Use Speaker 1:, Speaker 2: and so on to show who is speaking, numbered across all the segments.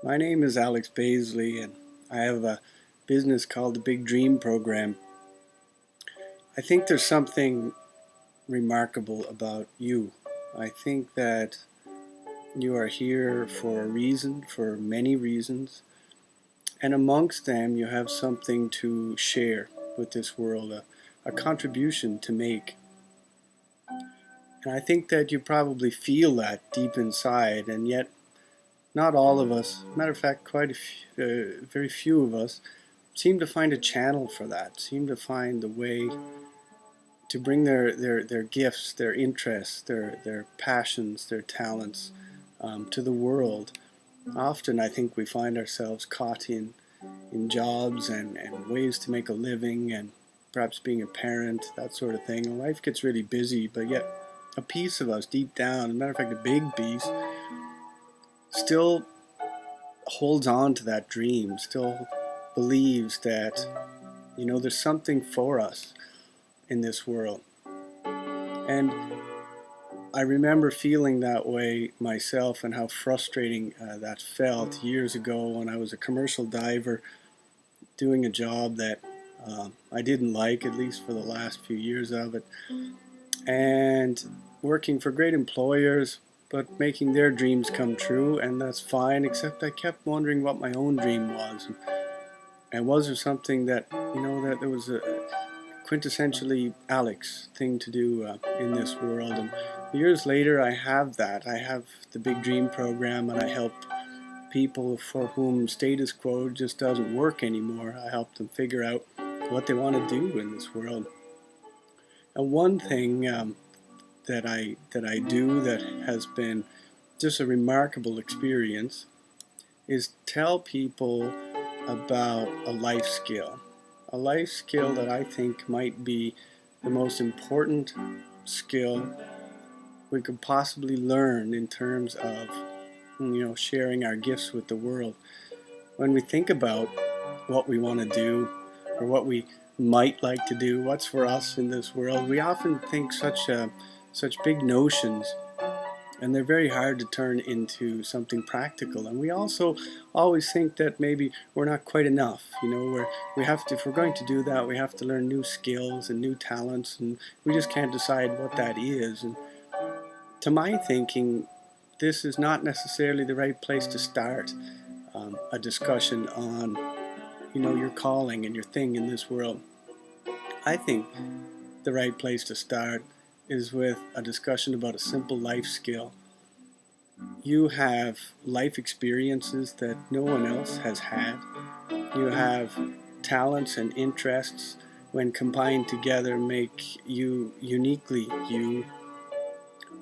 Speaker 1: My name is Alex Baisley, and I have a business called the Big Dream Program. I think there's something remarkable about you. I think that you are here for a reason, for many reasons, and amongst them, you have something to share with this world, a contribution to make. And I think that you probably feel that deep inside, and yet not all of us, matter of fact, very few of us, seem to find a channel for that, seem to find the way to bring their gifts, their interests, their passions, their talents to the world. Often I think we find ourselves caught in jobs and ways to make a living and perhaps being a parent, that sort of thing. And life gets really busy, but yet a piece of us deep down, as a matter of fact, a big piece, still holds on to that dream, still believes that, there's something for us in this world. And I remember feeling that way myself and how frustrating that felt years ago when I was a commercial diver doing a job that I didn't like, at least for the last few years of it, and working for great employers, but making their dreams come true, and that's fine, except I kept wondering what my own dream was. And was there something that, that there was a quintessentially Alex thing to do in this world? And years later, I have that. I have the Big Dream Program, and I help people for whom status quo just doesn't work anymore. I help them figure out what they want to do in this world. And one thing that I do that has been just a remarkable experience is tell people about a life skill that I think might be the most important skill we could possibly learn in terms of sharing our gifts with the world. When we think about what we want to do or what we might like to do, what's for us in this world, we often think such big notions, and they're very hard to turn into something practical. And we also always think that maybe we're not quite enough. We have to, if we're going to do that, we have to learn new skills and new talents, and we just can't decide what that is. And to my thinking, this is not necessarily the right place to start a discussion on, your calling and your thing in this world. I think the right place to start is with a discussion about a simple life skill. You have life experiences that no one else has had. You have talents and interests when combined together make you uniquely you.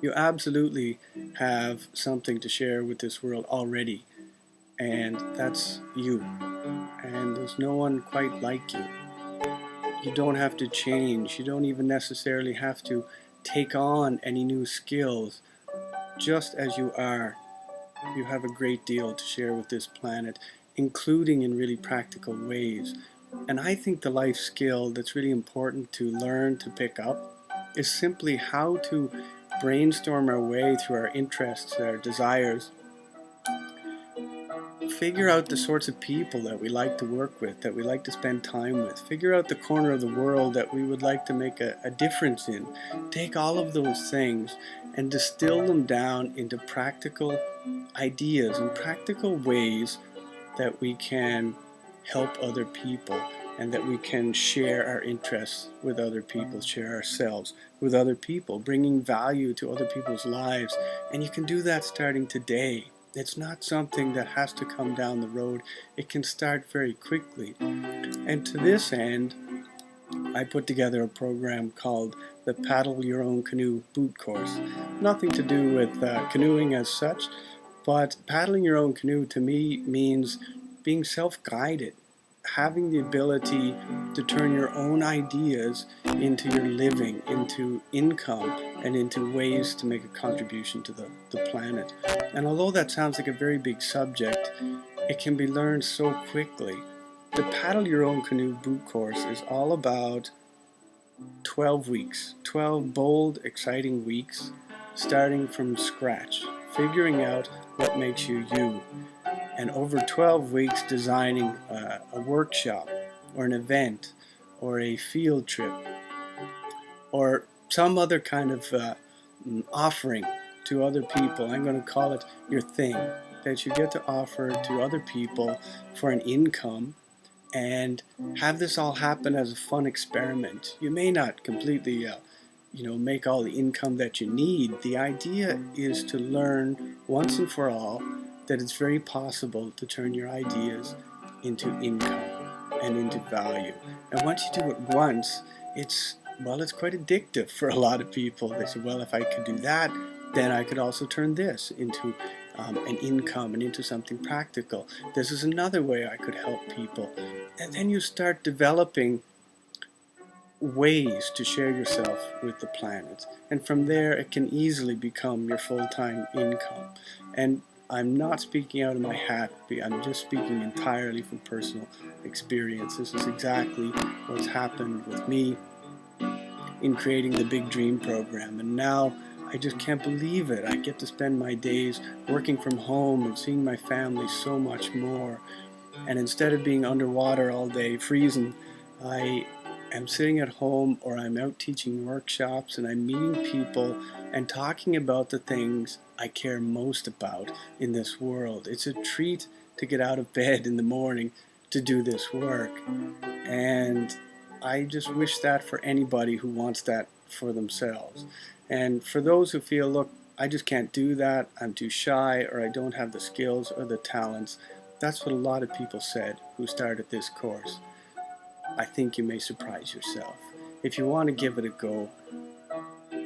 Speaker 1: You absolutely have something to share with this world already, and that's you. And there's no one quite like you. You don't have to change. You don't even necessarily have to take on any new skills. Just as you are, you have a great deal to share with this planet, including in really practical ways. And I think the life skill that's really important to learn to pick up is simply how to brainstorm our way through our interests, our desires, figure out the sorts of people that we like to work with, that we like to spend time with, figure out the corner of the world that we would like to make a difference in. Take all of those things and distill them down into practical ideas and practical ways that we can help other people, and that we can share our interests with other people, share ourselves with other people, bringing value to other people's lives. And you can do that starting today. It's not something that has to come down the road. It can start very quickly. And to this end, I put together a program called the Paddle Your Own Canoe Boot Course. Nothing to do with canoeing as such, but paddling your own canoe to me means being self-guided, having the ability to turn your own ideas into your living, into income, and into ways to make a contribution to the planet. And although that sounds like a very big subject, it can be learned so quickly. The Paddle Your Own Canoe Boot Course is all about 12 weeks, 12 bold, exciting weeks, starting from scratch, figuring out what makes you you. and over 12 weeks designing a workshop or an event or a field trip or some other kind of offering to other people. I'm going to call it your thing that you get to offer to other people for an income, and have this all happen as a fun experiment. You may not completely make all the income that you need. The idea is to learn once and for all that it's very possible to turn your ideas into income and into value. And once you do it once, it's quite addictive for a lot of people. They say, well, if I could do that, then I could also turn this into an income and into something practical. This is another way I could help people. And then you start developing ways to share yourself with the planet. And from there, it can easily become your full-time income. And I'm not speaking out of my hat. I'm just speaking entirely from personal experience. This is exactly what's happened with me in creating the Big Dream program. And now I just can't believe it. I get to spend my days working from home and seeing my family so much more. And instead of being underwater all day freezing, I am sitting at home or I'm out teaching workshops and I'm meeting people and talking about the things I care most about in this world. It's a treat to get out of bed in the morning to do this work. And I just wish that for anybody who wants that for themselves. And for those who feel, look, I just can't do that, I'm too shy, or I don't have the skills or the talents, that's what a lot of people said who started this course. I think you may surprise yourself. If you want to give it a go,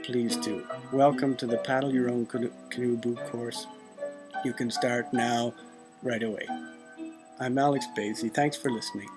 Speaker 1: please do. Welcome to the Paddle Your Own Canoe Boot course. You can start now, right away. I'm Alex Basie. Thanks for listening.